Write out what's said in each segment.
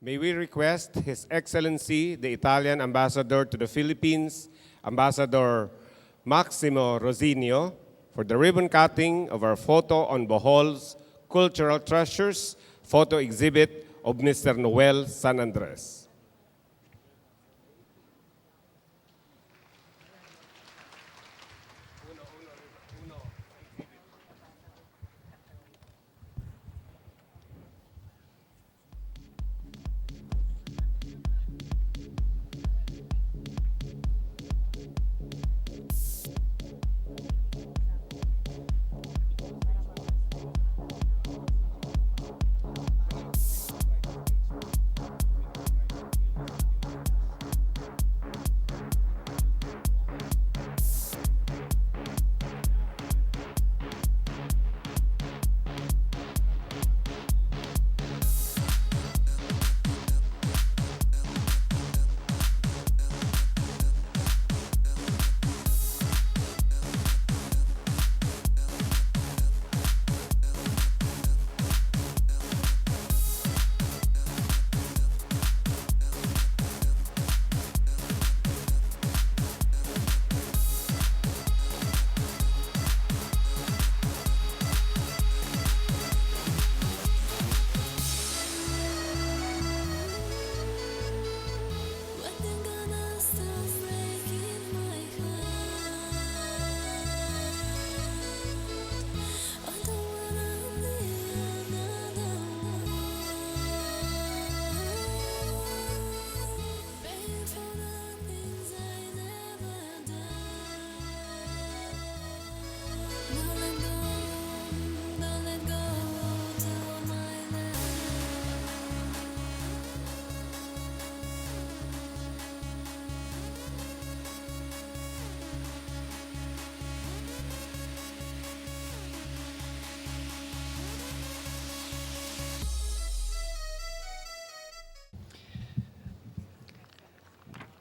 May we request His Excellency, the Italian Ambassador to the Philippines, Ambassador Massimo Roscigno, for the ribbon cutting of our photo on Bohol's Cultural Treasures photo exhibit of Mr. Noel San Andres.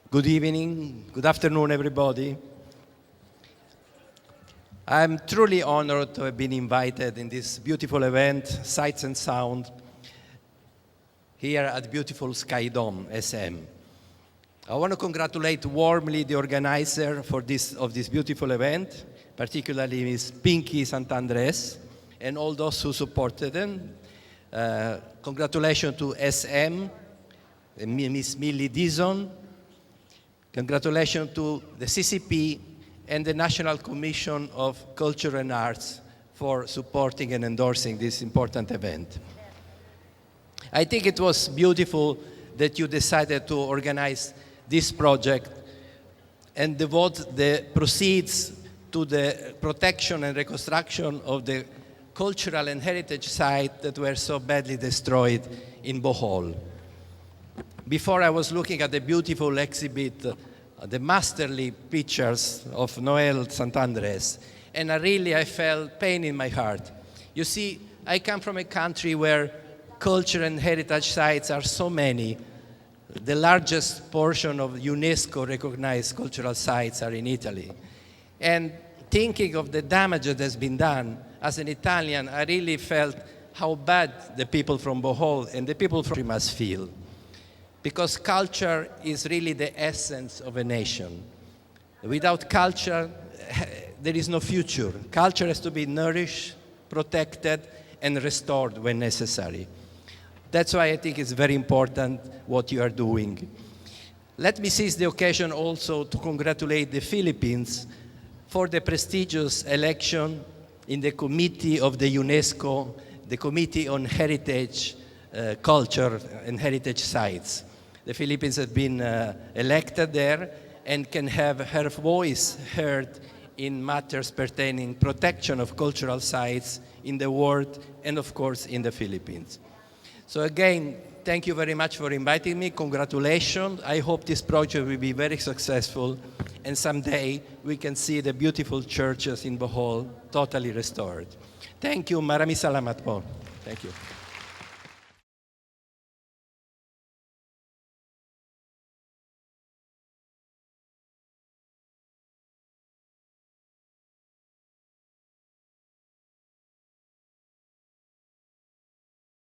Good evening, good afternoon, everybody. I'm truly honored to have been invited in this beautiful event, Sights and Sound, here at beautiful Sky Dome, SM. I want to congratulate warmly the organizer of this beautiful event, particularly Ms. Pinky Santandres, and all those who supported them. Congratulations to SM, Ms. Millie Dizon. Congratulations to the CCP and the National Commission of Culture and Arts for supporting and endorsing this important event. I think it was beautiful that you decided to organize this project and devote the proceeds to the protection and reconstruction of the cultural and heritage sites that were so badly destroyed in Bohol. Before I was looking at the beautiful exhibit, the masterly pictures of Noel Santandres, and I felt pain in my heart. You see, I come from a country where culture and heritage sites are so many. The largest portion of UNESCO recognized cultural sites are in Italy. And thinking of the damage that has been done, as an Italian, I really felt how bad the people from Bohol and the people from must feel. Because culture is really the essence of a nation. Without culture, there is no future. Culture has to be nourished, protected, and restored when necessary. That's why I think it's very important what you are doing. Let me seize the occasion also to congratulate the Philippines for the prestigious election in the committee of the UNESCO, the Committee on Heritage, Culture and Heritage Sites. The Philippines has been elected there and can have her voice heard in matters pertaining protection of cultural sites in the world and, of course, in the Philippines. So again, thank you very much for inviting me. Congratulations. I hope this project will be very successful, and someday we can see the beautiful churches in Bohol totally restored. Thank you. Maraming salamat po. Thank you.